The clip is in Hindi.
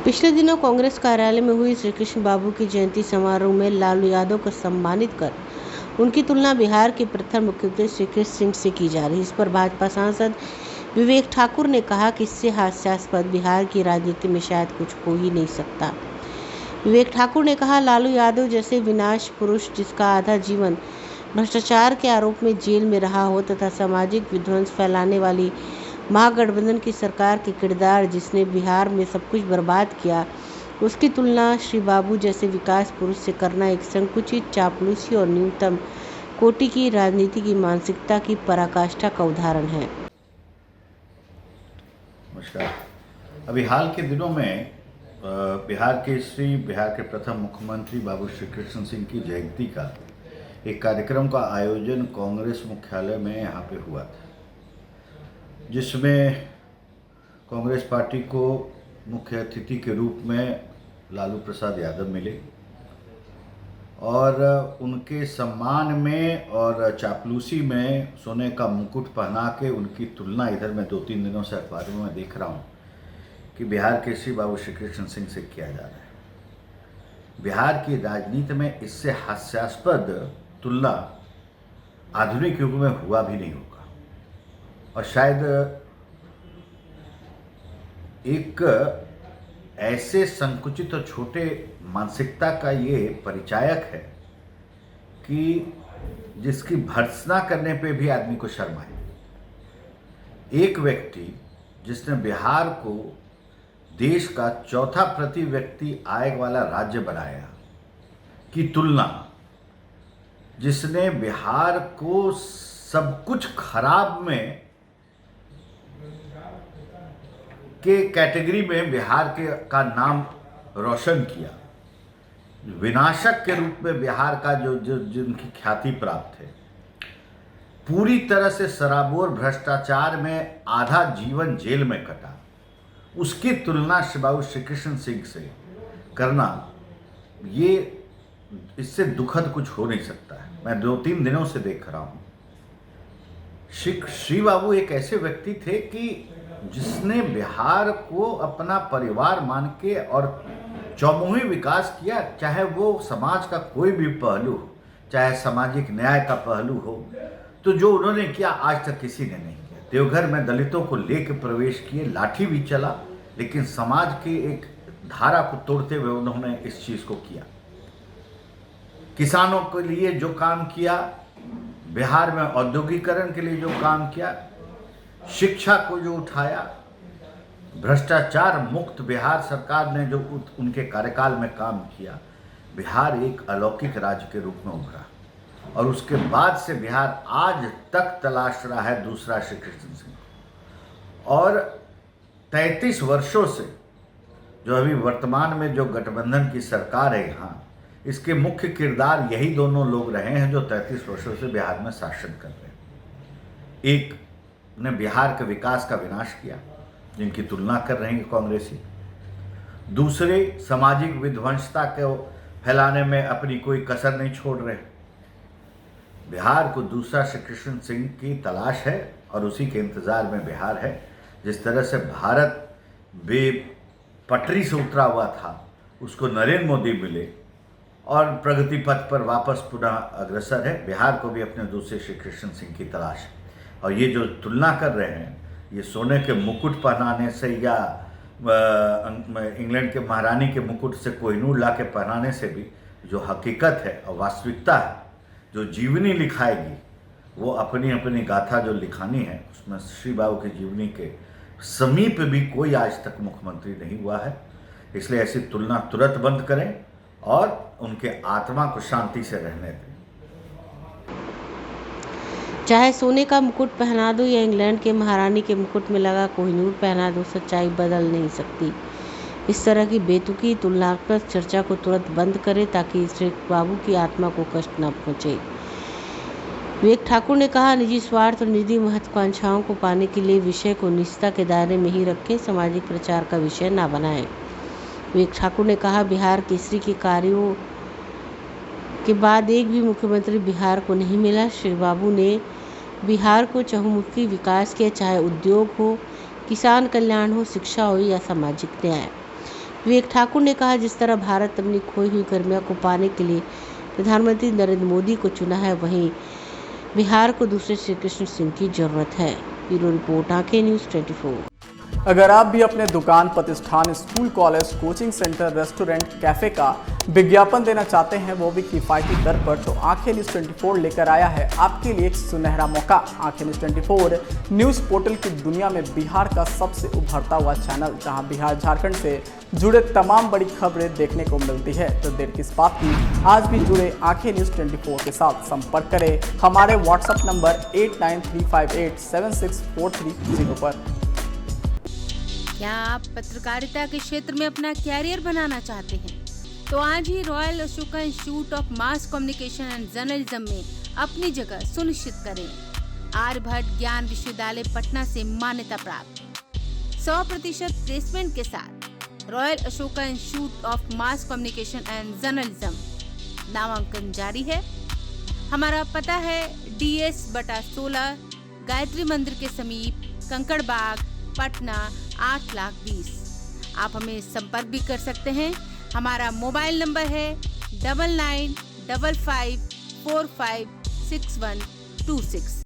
पिछले दिनों कांग्रेस कार्यालय में हुई श्री कृष्ण बाबू की जयंती समारोह में लालू यादव को सम्मानित कर उनकी तुलना बिहार के प्रथम मुख्यमंत्री श्री कृष्ण सिंह से की जा रही। इस पर भाजपा सांसद विवेक ठाकुर ने कहा कि इससे हास्यास्पद बिहार की राजनीति में शायद कुछ हो ही नहीं सकता। विवेक ठाकुर ने कहा, लालू यादव जैसे विनाश पुरुष जिसका आधा जीवन भ्रष्टाचार के आरोप में जेल में रहा हो तथा सामाजिक विध्वंस फैलाने वाली महागठबंधन की सरकार के किरदार जिसने बिहार में सब कुछ बर्बाद किया, उसकी तुलना श्री बाबू जैसे विकास पुरुष से करना एक संकुचित, चापलूसी और न्यूनतम कोटि की राजनीति की मानसिकता की पराकाष्ठा का उदाहरण है। नमस्कार। अभी हाल के दिनों में बिहार के प्रथम मुख्यमंत्री बाबू श्री कृष्ण सिंह की जयंती का एक कार्यक्रम का आयोजन कांग्रेस मुख्यालय में यहाँ पे हुआ था, जिसमें कांग्रेस पार्टी को मुख्य अतिथि के रूप में लालू प्रसाद यादव मिले और उनके सम्मान में और चापलूसी में सोने का मुकुट पहना के उनकी तुलना इधर मैं 2-3 दिनों से अखबारों में देख रहा हूँ कि बिहार के श्री बाबू श्री कृष्ण सिंह से किया जा रहा है। बिहार की राजनीति में इससे हास्यास्पद तुलना आधुनिक युग में हुआ भी नहीं होगा और शायद एक ऐसे संकुचित और छोटे मानसिकता का ये परिचायक है कि जिसकी भर्त्सना करने पे भी आदमी को शर्म आए। एक व्यक्ति जिसने बिहार को देश का चौथा प्रति व्यक्ति आय वाला राज्य बनाया की तुलना जिसने बिहार को सब कुछ खराब में के कैटेगरी में बिहार का नाम रोशन किया, विनाशक के रूप में बिहार का जिनकी ख्याति प्राप्त है, पूरी तरह से शराबोर भ्रष्टाचार में आधा जीवन जेल में कटा, उसकी तुलना श्री बाबू श्री कृष्ण सिंह से करना ये इससे दुखद कुछ हो नहीं सकता है। मैं 2-3 दिनों से देख रहा हूँ। श्री बाबू एक ऐसे व्यक्ति थे कि जिसने बिहार को अपना परिवार मान के और चौमुखी विकास किया, चाहे वो समाज का कोई भी पहलू हो, चाहे सामाजिक न्याय का पहलू हो, तो जो उन्होंने किया आज तक किसी ने नहीं किया। देवघर में दलितों को लेकर प्रवेश किए, लाठी भी चला, लेकिन समाज की एक धारा को तोड़ते हुए उन्होंने इस चीज़ को किया। किसानों के लिए जो काम किया, बिहार में औद्योगिकरण के लिए जो काम किया, शिक्षा को जो उठाया, भ्रष्टाचार मुक्त बिहार सरकार ने जो उनके कार्यकाल में काम किया, बिहार एक अलौकिक राज्य के रूप में उभरा और उसके बाद से बिहार आज तक तलाश रहा है दूसरा श्री कृष्ण सिंह। और 33 वर्षों से जो अभी वर्तमान में जो गठबंधन की सरकार है यहाँ, इसके मुख्य किरदार यही दोनों लोग रहे हैं जो 33 वर्षों से बिहार में शासन कर रहे हैं। एक ने बिहार के विकास का विनाश किया, जिनकी तुलना कर रहे हैं कांग्रेसी। दूसरे सामाजिक विध्वंसता को फैलाने में अपनी कोई कसर नहीं छोड़ रहे। बिहार को दूसरा श्री कृष्ण सिंह की तलाश है और उसी के इंतजार में बिहार है। जिस तरह से भारत पटरी से उतरा हुआ था, उसको नरेंद्र मोदी मिले और प्रगति पथ पर वापस पुनः अग्रसर है, बिहार को भी अपने दूसरे श्री कृष्ण सिंह की तलाश है। और ये जो तुलना कर रहे हैं, ये सोने के मुकुट पहनाने से या इंग्लैंड के महारानी के मुकुट से कोहिनूर ला के पहनाने से भी जो हकीकत है और वास्तविकता है, जो जीवनी लिखाएगी, वो अपनी अपनी गाथा जो लिखानी है, उसमें श्री बाबू की जीवनी के समीप भी कोई आज तक मुख्यमंत्री नहीं हुआ है। इसलिए ऐसी तुलना तुरंत बंद करें और उनके आत्मा को शांति से रहने दें। चाहे सोने का मुकुट पहना दो या इंग्लैंड के महारानी के मुकुट में लगा कोहिनूर पहना दो, सच्चाई बदल नहीं सकती। इस तरह की बेतुकी तुलनात्मक चर्चा को तुरंत बंद करें ताकि श्री बाबू की आत्मा को कष्ट न पहुंचे। विवेक ठाकुर ने कहा, निजी स्वार्थ और निजी महत्वाकांक्षाओं को पाने के लिए विषय को निजता के दायरे में ही रखें, सामाजिक प्रचार का विषय न बनाएं। विवेक ठाकुर ने कहा, बिहार केसरी के कार्यों के बाद एक भी मुख्यमंत्री बिहार को नहीं मिला। श्री बाबू ने बिहार को चहुमुखी विकास किया, चाहे उद्योग हो, किसान कल्याण हो, शिक्षा हो या सामाजिक न्याय। विवेक ठाकुर ने कहा, जिस तरह भारत अपनी खोई हुई कर्मियों को पाने के लिए प्रधानमंत्री नरेंद्र मोदी को चुना है, वहीं बिहार को दूसरे श्री कृष्ण सिंह की जरूरत है। ब्यूरो रिपोर्ट, आंखें न्यूज़ 24। अगर आप भी अपने दुकान, प्रतिष्ठान, school, college, coaching centre, restaurant, cafe का विज्ञापन देना चाहते हैं, वो भी किफायती दर पर, तो आंखें न्यूज़ 24 लेकर आया है आपके लिए एक सुनहरा मौका। आंखें न्यूज़ 24 न्यूज़ पोर्टल की दुनिया में बिहार का सबसे उभरता हुआ चैनल, जहां बिहार झारखंड से जुड़े तमाम बड़ी खबरें देखने को मिलती है। तो देर किस बात की, आज भी जुड़े आंखें न्यूज़ 24 के साथ। संपर्क करें हमारे व्हाट्सएप नंबर 8935876430 पर। क्या आप पत्रकारिता के क्षेत्र में अपना कैरियर बनाना चाहते हैं? तो आज ही royal Ashoka institute of mass communication and journalism में अपनी जगह सुनिश्चित करें। आर्यभट्ट ज्ञान विश्वविद्यालय पटना से मान्यता प्राप्त 100% प्लेसमेंट के साथ royal Ashoka institute of mass communication and journalism नामांकन जारी है। हमारा पता है DS/16 गायत्री मंदिर के समीप, कंकड़ बाग, पटना 8,20,000। आप हमें संपर्क भी कर सकते हैं। हमारा मोबाइल नंबर है 9955456126।